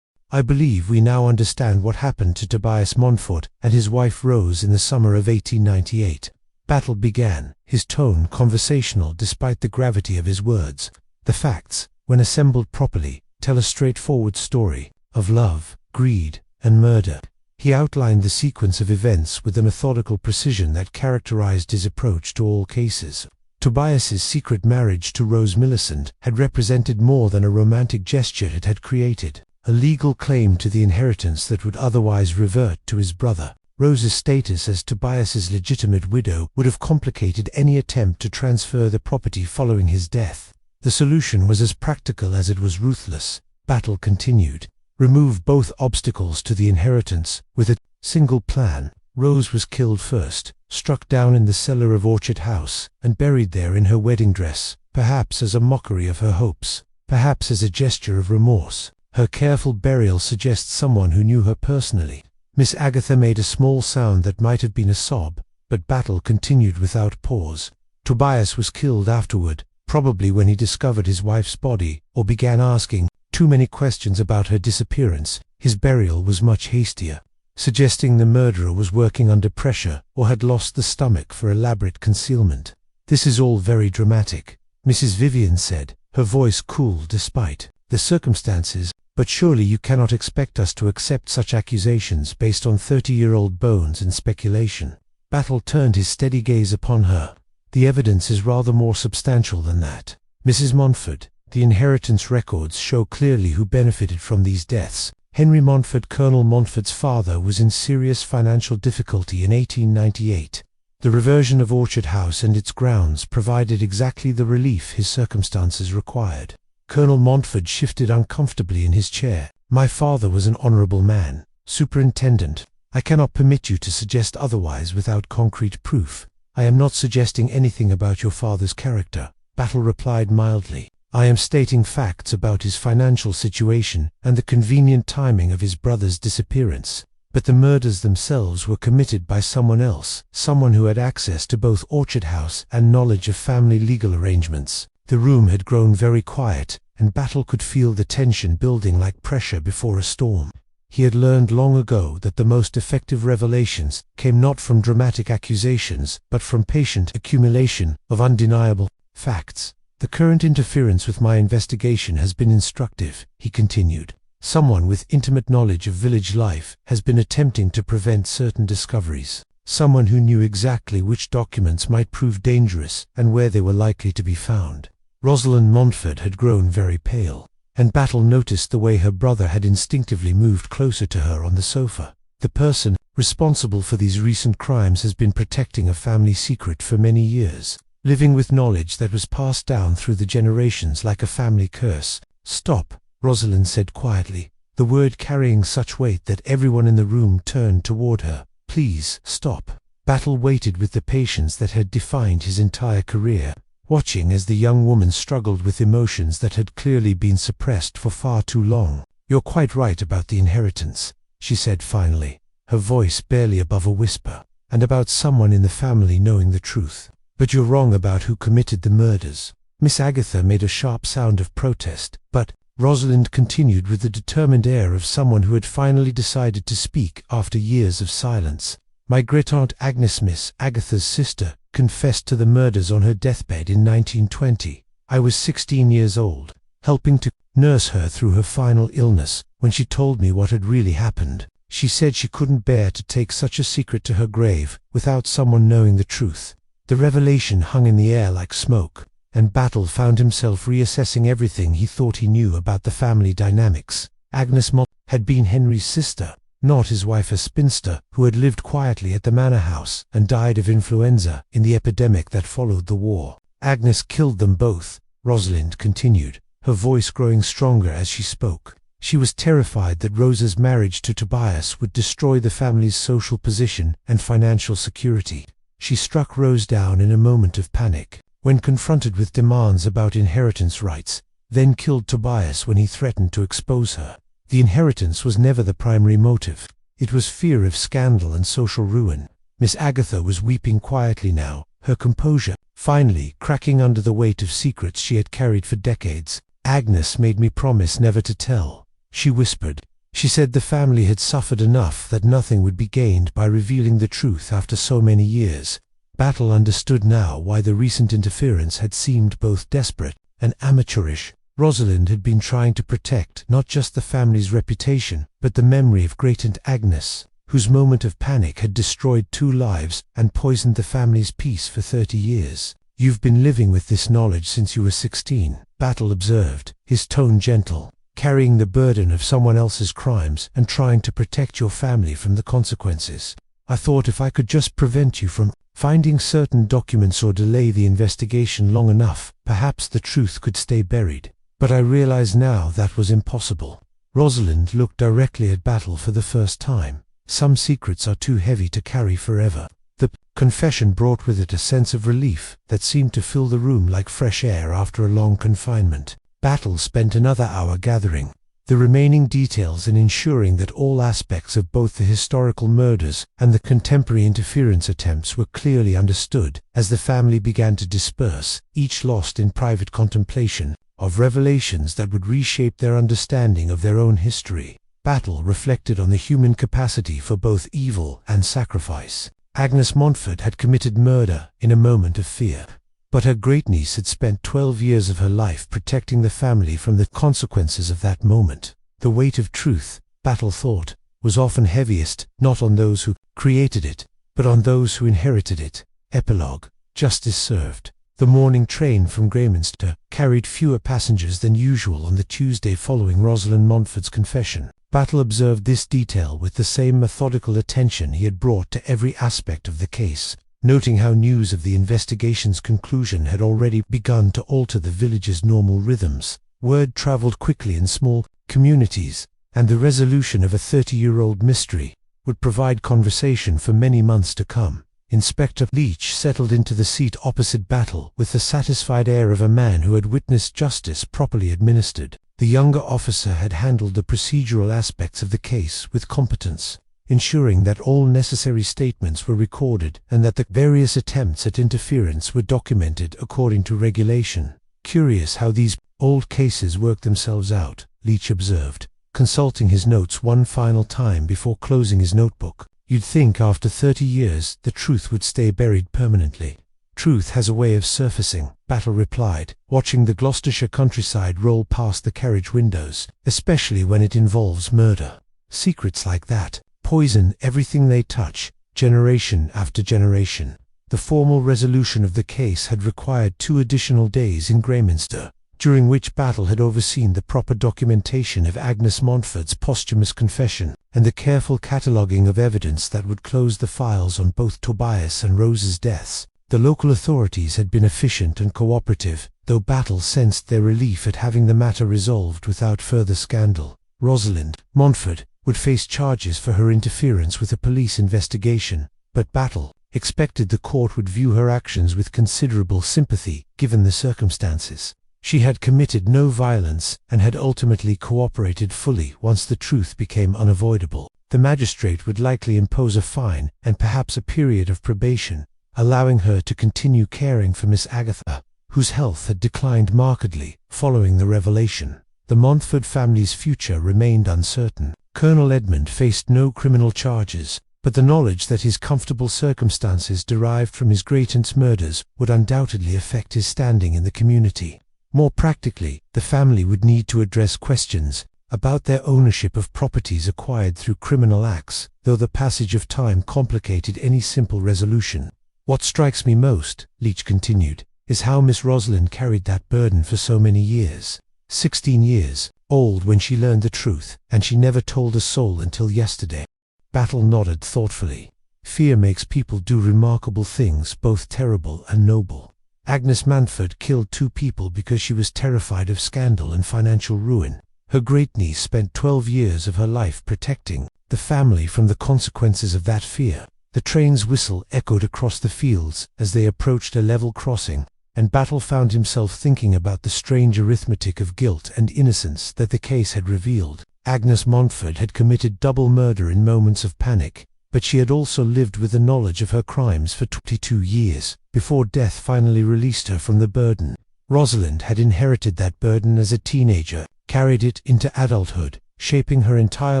"I believe we now understand what happened to Tobias Montfort and his wife Rose in the summer of 1898. Battle began, his tone conversational despite the gravity of his words. "The facts, when assembled properly, tell a straightforward story of love, greed, and murder." He outlined the sequence of events with the methodical precision that characterized his approach to all cases. Tobias's secret marriage to Rose Millicent had represented more than a romantic gesture it had created a legal claim to the inheritance that would otherwise revert to his brother. Rose's status as Tobias's legitimate widow would have complicated any attempt to transfer the property following his death. The solution was as practical as it was ruthless. Battle continued. Remove both obstacles to the inheritance with a single plan. Rose was killed first, struck down in the cellar of Orchard House, and buried there in her wedding dress, perhaps as a mockery of her hopes, perhaps as a gesture of remorse. Her careful burial suggests someone who knew her personally. Miss Agatha made a small sound that might have been a sob, but Battle continued without pause. Tobias was killed afterward, probably when he discovered his wife's body, or began asking too many questions about her disappearance. His burial was much hastier, suggesting the murderer was working under pressure or had lost the stomach for elaborate concealment. "This is all very dramatic," Mrs. Vivian said, her voice cool despite the circumstances, "but surely you cannot expect us to accept such accusations based on 30-year-old bones and speculation." Battle turned his steady gaze upon her. "The evidence is rather more substantial than that. Mrs. Montford, the inheritance records show clearly who benefited from these deaths. Henry Montford, Colonel Montford's father, was in serious financial difficulty in 1898. The reversion of Orchard House and its grounds provided exactly the relief his circumstances required." Colonel Montford shifted uncomfortably in his chair. "My father was an honorable man, Superintendent. I cannot permit you to suggest otherwise without concrete proof." "I am not suggesting anything about your father's character," Battle replied mildly. "I am stating facts about his financial situation and the convenient timing of his brother's disappearance. But the murders themselves were committed by someone else, someone who had access to both Orchard House and knowledge of family legal arrangements." The room had grown very quiet, and Battle could feel the tension building like pressure before a storm. He had learned long ago that the most effective revelations came not from dramatic accusations, but from patient accumulation of undeniable facts. "The current interference with my investigation has been instructive," he continued. "Someone with intimate knowledge of village life has been attempting to prevent certain discoveries. Someone who knew exactly which documents might prove dangerous and where they were likely to be found." Rosalind Montford had grown very pale, and Battle noticed the way her brother had instinctively moved closer to her on the sofa. "The person responsible for these recent crimes has been protecting a family secret for many years, living with knowledge that was passed down through the generations like a family curse." "Stop," Rosalind said quietly, the word carrying such weight that everyone in the room turned toward her. "Please, stop." Battle waited with the patience that had defined his entire career, watching as the young woman struggled with emotions that had clearly been suppressed for far too long. "You're quite right about the inheritance," she said finally, her voice barely above a whisper, "and about someone in the family knowing the truth. But you're wrong about who committed the murders." Miss Agatha made a sharp sound of protest, but Rosalind continued with the determined air of someone who had finally decided to speak after years of silence. My great-aunt Agnes, Miss Agatha's sister, confessed to the murders on her deathbed in 1920. I was 16 years old, helping to nurse her through her final illness, when she told me what had really happened. She said she couldn't bear to take such a secret to her grave without someone knowing the truth. The revelation hung in the air like smoke, and Battle found himself reassessing everything he thought he knew about the family dynamics. Agnes Montford had been Henry's sister, not his wife, a spinster who had lived quietly at the manor house and died of influenza in the epidemic that followed the war. Agnes killed them both, Rosalind continued, her voice growing stronger as she spoke. She was terrified that Rosa's marriage to Tobias would destroy the family's social position and financial security. She struck Rose down in a moment of panic when confronted with demands about inheritance rights, then killed Tobias when he threatened to expose her. The inheritance was never the primary motive. It was fear of scandal and social ruin. Miss Agatha was weeping quietly now, her composure finally cracking under the weight of secrets she had carried for decades. Agnes made me promise never to tell, she whispered. She said the family had suffered enough that nothing would be gained by revealing the truth after so many years. Battle understood now why the recent interference had seemed both desperate and amateurish. Rosalind had been trying to protect not just the family's reputation, but the memory of great-aunt Agnes, whose moment of panic had destroyed 2 lives and poisoned the family's peace for 30 years. "You've been living with this knowledge since you were 16, Battle observed, his tone gentle, carrying the burden of someone else's crimes and trying to protect your family from the consequences. I thought if I could just prevent you from finding certain documents or delay the investigation long enough, perhaps the truth could stay buried. But I realize now that was impossible." Rosalind looked directly at Battle for the first time. Some secrets are too heavy to carry forever. The confession brought with it a sense of relief that seemed to fill the room like fresh air after a long confinement. Battle spent another hour gathering the remaining details and ensuring that all aspects of both the historical murders and the contemporary interference attempts were clearly understood. As the family began to disperse, each lost in private contemplation of revelations that would reshape their understanding of their own history, Battle reflected on the human capacity for both evil and sacrifice. Agnes Montford had committed murder in a moment of fear, but her great-niece had spent 12 years of her life protecting the family from the consequences of that moment. The weight of truth, Battle thought, was often heaviest not on those who created it, but on those who inherited it. Epilogue. Justice served. The morning train from Greyminster carried fewer passengers than usual on the Tuesday following Rosalind Montford's confession. Battle observed this detail with the same methodical attention he had brought to every aspect of the case, noting how news of the investigation's conclusion had already begun to alter the village's normal rhythms. Word traveled quickly in small communities, and the resolution of a 30-year-old mystery would provide conversation for many months to come. Inspector Leach settled into the seat opposite Battle with the satisfied air of a man who had witnessed justice properly administered. The younger officer had handled the procedural aspects of the case with competence, ensuring that all necessary statements were recorded and that the various attempts at interference were documented according to regulation. "Curious how these old cases work themselves out," Leach observed, consulting his notes one final time before closing his notebook. "You'd think after 30 years the truth would stay buried permanently." "Truth has a way of surfacing," Battle replied, watching the Gloucestershire countryside roll past the carriage windows, "especially when it involves murder. Secrets like that poison everything they touch, generation after generation." The formal resolution of the case had required 2 additional days in Greyminster, during which Battle had overseen the proper documentation of Agnes Montford's posthumous confession and the careful cataloguing of evidence that would close the files on both Tobias and Rose's deaths. The local authorities had been efficient and cooperative, though Battle sensed their relief at having the matter resolved without further scandal. Rosalind Montford would face charges for her interference with a police investigation, but Battle expected the court would view her actions with considerable sympathy, given the circumstances. She had committed no violence and had ultimately cooperated fully once the truth became unavoidable. The magistrate would likely impose a fine and perhaps a period of probation, allowing her to continue caring for Miss Agatha, whose health had declined markedly following the revelation. the Montford family's future remained uncertain. Colonel Edmund faced no criminal charges, but the knowledge that his comfortable circumstances derived from his great-aunt's murders would undoubtedly affect his standing in the community. More practically, the family would need to address questions about their ownership of properties acquired through criminal acts, though the passage of time complicated any simple resolution. "What strikes me most," Leach continued, "is how Miss Rosalind carried that burden for so many years. 16 years old when she learned the truth, and she never told a soul until yesterday." Battle nodded thoughtfully. "Fear makes people do remarkable things, both terrible and noble. Agnes Montford killed 2 people because she was terrified of scandal and financial ruin. Her great-niece spent 12 years of her life protecting the family from the consequences of that fear." The train's whistle echoed across the fields as they approached a level crossing, and Battle found himself thinking about the strange arithmetic of guilt and innocence that the case had revealed. Agnes Montford had committed double murder in moments of panic, but she had also lived with the knowledge of her crimes for 22 years, before death finally released her from the burden. Rosalind had inherited that burden as a teenager, carried it into adulthood, shaping her entire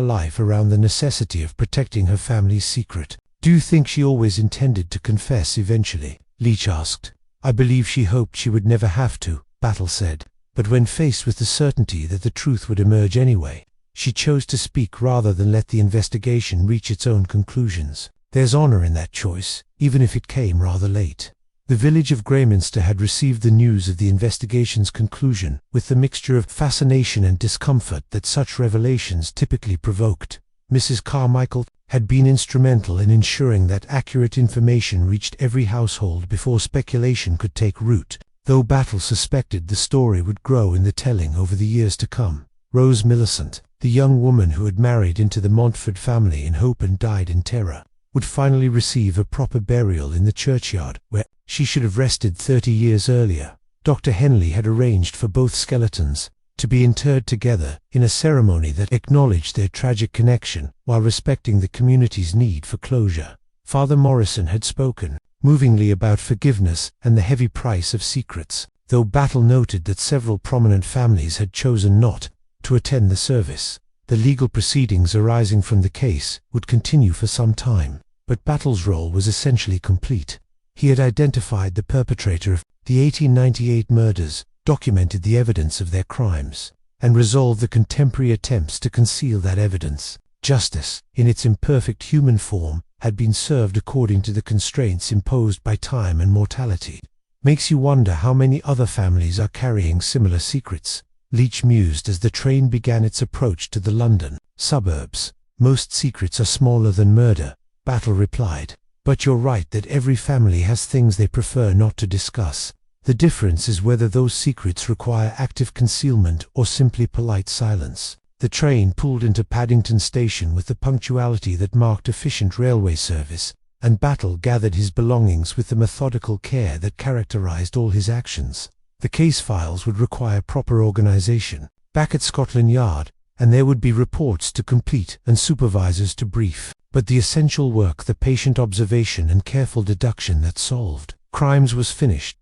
life around the necessity of protecting her family's secret. "Do you think she always intended to confess eventually?" Leach asked. "I believe she hoped she would never have to," Battle said. "But when faced with the certainty that the truth would emerge anyway, she chose to speak rather than let the investigation reach its own conclusions. There's honor in that choice, even if it came rather late." The village of Greyminster had received the news of the investigation's conclusion with the mixture of fascination and discomfort that such revelations typically provoked. Mrs. Carmichael had been instrumental in ensuring that accurate information reached every household before speculation could take root, though Battle suspected the story would grow in the telling over the years to come. Rose Millicent, the young woman who had married into the Montford family in hope and died in terror, would finally receive a proper burial in the churchyard where she should have rested 30 years earlier. Dr. Henley had arranged for both skeletons to be interred together in a ceremony that acknowledged their tragic connection while respecting the community's need for closure. Father Morrison had spoken movingly about forgiveness and the heavy price of secrets, though Battle noted that several prominent families had chosen not to attend the service. The legal proceedings arising from the case would continue for some time, but Battle's role was essentially complete. He had identified the perpetrator of the 1898 murders, documented the evidence of their crimes, and resolved the contemporary attempts to conceal that evidence. Justice, in its imperfect human form, had been served according to the constraints imposed by time and mortality. "Makes you wonder how many other families are carrying similar secrets," Leach mused as the train began its approach to the London suburbs. "Most secrets are smaller than murder," Battle replied. "But you're right that every family has things they prefer not to discuss. The difference is whether those secrets require active concealment or simply polite silence." The train pulled into Paddington Station with the punctuality that marked efficient railway service, and Battle gathered his belongings with the methodical care that characterized all his actions. The case files would require proper organization back at Scotland Yard, and there would be reports to complete and supervisors to brief. But the essential work, the patient observation and careful deduction that solved crimes, was finished.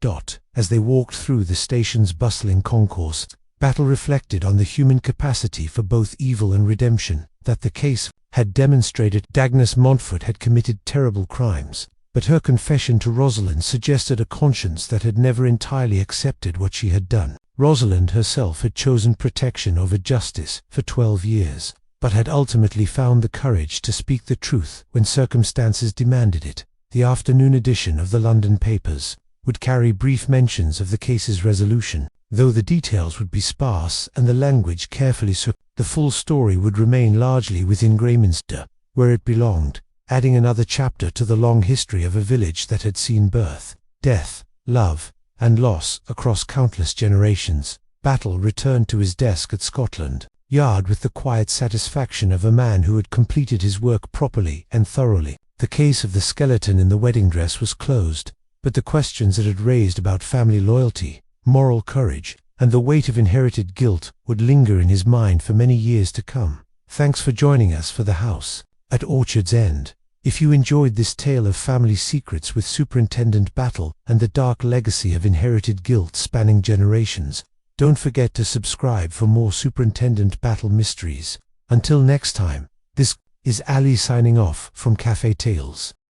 As they walked through the station's bustling concourse, Battle reflected on the human capacity for both evil and redemption that the case had demonstrated. Agnes Montford had committed terrible crimes, but her confession to Rosalind suggested a conscience that had never entirely accepted what she had done. Rosalind herself had chosen protection over justice for 12 years, but had ultimately found the courage to speak the truth when circumstances demanded it. The afternoon edition of the London papers would carry brief mentions of the case's resolution, though the details would be sparse and the language carefully so. The full story would remain largely within Greyminster, where it belonged, adding another chapter to the long history of a village that had seen birth, death, love, and loss across countless generations. Battle returned to his desk at Scotland Yard with the quiet satisfaction of a man who had completed his work properly and thoroughly. The case of the skeleton in the wedding dress was closed, but the questions it had raised about family loyalty, moral courage, and the weight of inherited guilt would linger in his mind for many years to come. Thanks for joining us for The House at Orchard's End. If you enjoyed this tale of family secrets with Superintendent Battle and the dark legacy of inherited guilt spanning generations, Don't forget to subscribe for more Superintendent Battle mysteries. Until next time, this is Ali signing off from Cafe Tales.